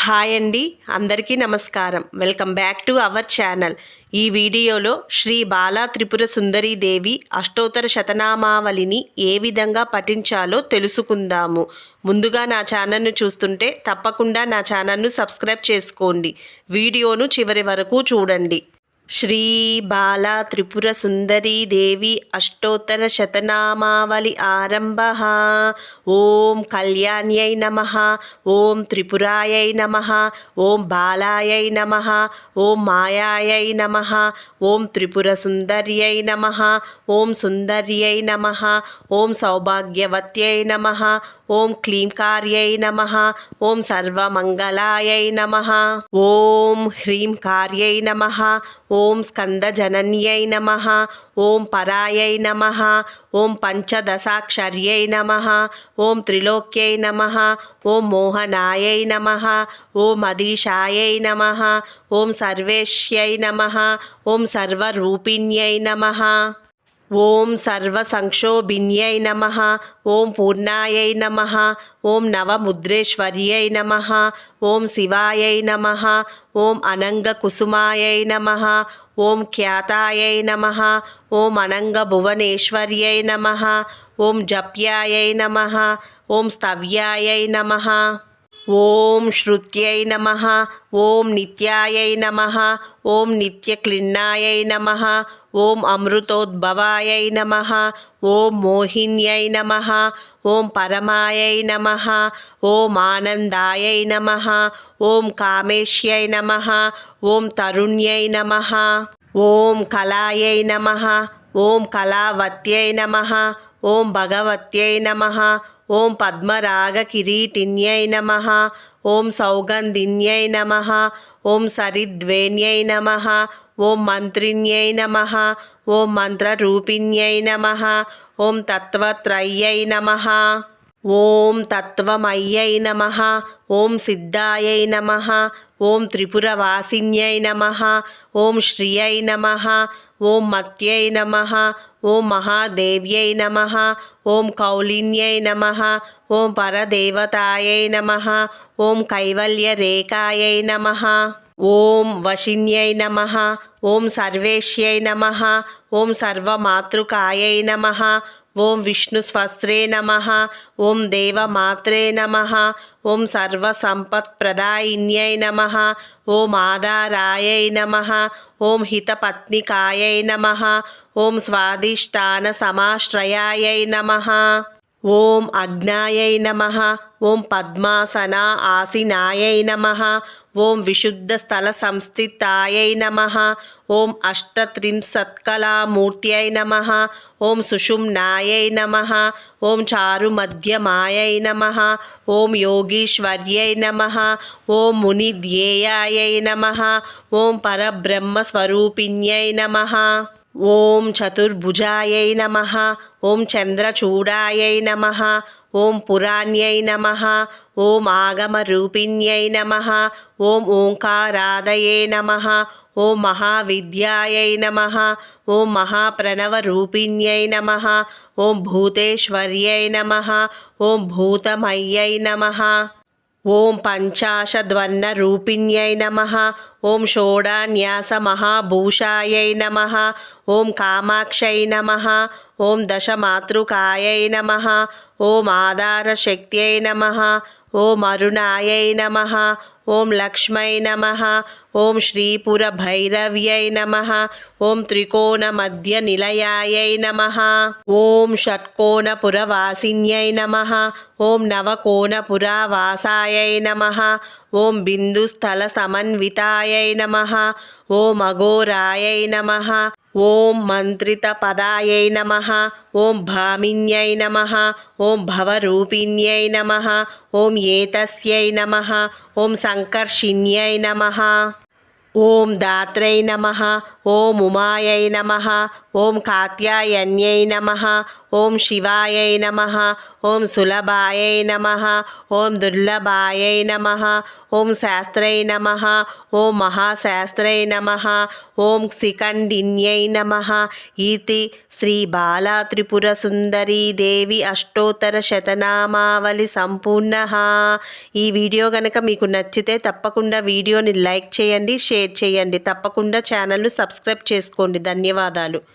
Hi అండి, అందరికీ నమస్కారం. Welcome back to our channel. ఈ వీడియోలో శ్రీ బాలా త్రిపుర సుందరీ దేవి అష్టోత్తర శతనామావళిని ఏ విధంగా పఠించాలో తెలుసుకుందాము. ముందుగా నా ఛానల్ను చూస్తుంటే తప్పకుండా నా ఛానల్ను సబ్స్క్రైబ్ చేసుకోండి. వీడియోను చివరి వరకు చూడండి. శ్రీ బాలా త్రిపుర సుందరీ దేవి అష్టోత్తర శతనామావళి ఆరంభ. ఓం కళ్యాణ్యై నమః, ఓం త్రిపురాయై నమః, ఓం బాలాయై నమః, ఓం మాయాయై నమః, ఓం త్రిపుర సుందర్యై నమః, ఓం సుందర్యై నమః, ఓం సౌభాగ్యవత్యై నమః, ఓం క్లీంకార్యై నమః, ఓం సర్వమంగళాయై నమః, ఓం హ్రీం కార్యై నమః, ఓం స్కందజనన్యై నమః, ఓం పరాయై నమః, ఓం పంచదశాక్షర్యై నమః, ఓం త్రిలోక్యై నమః, ఓం మోహనాయై నమః, ఓం అధీశాయై నమః, ఓం సర్వేష్యై నమః, ఓం సర్వరూపిణ్యై నమః, ఓం సర్వసంక్షోభిన్యై నమః, ఓం పూర్ణాయై నమః, ఓం నవముద్రేశ్వర్యై నమః, ఓం శివాయై నమః, ఓం అనంగకుసుమాయై నమః, ఓం ఖ్యాతాయై నమః, ఓం అనంగభువనేశ్వర్యై నమః, ఓం జప్యాయై నమః, ఓం స్తవ్యాయై నమః, ఓం శృత్యై నమః, ఓం నిత్యాయై నమః, ఓం నిత్యక్లిన్నాయై నమః, ఓం అమృతోద్భవాయై నమః, ఓం మోహిన్యై నమః, ఓం పరమాయై నమః, ఓం ఆనందాయై నమః, ఓం కామేశ్యై నమః, ఓం తరుణ్యై నమః, ఓం కళాయై నమః, ఓం కళావత్యై నమః, ఓం భగవత్యై నమః, ఓం పద్మరాగకిరీటిన్యై నమః, ఓం సౌగంధిన్యై నమః, ఓం సరిద్వేన్యై నమః, ఓం మంత్రిణ్యై నమః, ఓం మంత్రరూపిణ్యై నమః, ఓం తత్వత్రయ్యై నమః, ఓం తత్వమయ్యై నమః, ఓం సిద్ధాయై నమః, ఓం త్రిపురవాసిన్యై నమః, ఓం శ్రియై నమః, ఓం మత్యై నమః, ఓం మహాదేవ్యై నమః, ఓం కౌలిన్యై నమః, ఓం పరదేవతాయై నమః, ఓం కైవల్యరేకాయై నమః, ఓం వశిన్యై నమః, ఓం సర్వేష్యై నమః, ఓం సర్వమాతృకాయై నమః, ఓం విష్ణుస్వస్త్రే నమః, ఓం దేవమాత్రే నమః, ఓం సర్వసంపత్ప్రదాయిన్యై నమః, ఓం ఆధారాయై నమః, ఓం హితపత్నికాయై నమః, ఓం స్వాదిష్టాన సమాశ్రయాయై నమః, ఓం అజ్ఞాయై నమః, ఓం పద్మాసన ఆసీనాయై నమః, ఓం విశుద్ధస్థల సంస్థితాయై నమః, ఓం అష్టత్రింశత్కళామూర్త్యై నమః, ఓం సుషుమ్నాయై నమః, ఓం చారుమధ్యమాయై నమః, ఓం యోగీశ్వర్యై నమః, ఓం మునిధ్యేయాయై నమః, ఓం పరబ్రహ్మస్వరూపిణ్యై నమః, ఓం చతుర్భుజాయై నమః, ఓం చంద్రచూడాయై నమః, ఓం పురాణ్యై నమః, ఓం ఆగమరూపిణ్యై నమః, ఓం ఓంకారాదయే నమః, ఓం మహావిద్యాయై నమః, ఓం మహాప్రణవరూపిణ్యై నమః, ఓం భూతేశ్వర్యై నమః, ఓం భూతమయ్యై నమః, ఓం పంచాశద్వర్ణరూపిణ్యై నమః, ఓం షోడాన్యాసమహాభూషాయై నమః, ఓం కామాక్షై నమః, ఓం దశమాతృకాయై నమః, ఓం ఆధారశక్త్యై నమః, ఓం అరుణాయై నమః, ఓం లక్ష్మై నమః, ఓం శ్రీపురభైరవ్యై నమః, ఓం త్రికోణమధ్యనిలయాయై నమః, ఓం షట్కోణపురవాసిన్యై నమః, ఓం నవకోణపురవాసాయై నమః, ఓం బిందుస్థల సమన్వితాయై నమః, ఓం అఘోరాయై నమః, ఓం మంత్రితపదాయై నమః, ఓం భామిన్యై నమః, ఓం భవరూపిణ్యై నమః, ఓం ఏతస్యై నమః, ఓం సంకర్షిణ్యై నమః, ఓం దాత్రై నమః, ఓం ఉమాయై నమః ఓం కాత్యాయన్యై నమః ఓం శివాయై నమః ఓం సులభాయై నమః ఓం దుర్లభాయై నమః ఓం శాస్త్రై నమః ఓం మహాశాస్త్రై నమః ఓం శిఖండిన్యై నమః ఇది శ్రీ బాలా త్రిపుర సుందరీ దేవి అష్టోత్తర శతనామావళి సంపూర్ణ. ఈ వీడియో కనుక మీకు నచ్చితే తప్పకుండా వీడియోని లైక్ చేయండి, షేర్ చేయండి. తప్పకుండా ఛానల్ను సబ్స్క్రైబ్ చేసుకోండి. ధన్యవాదాలు.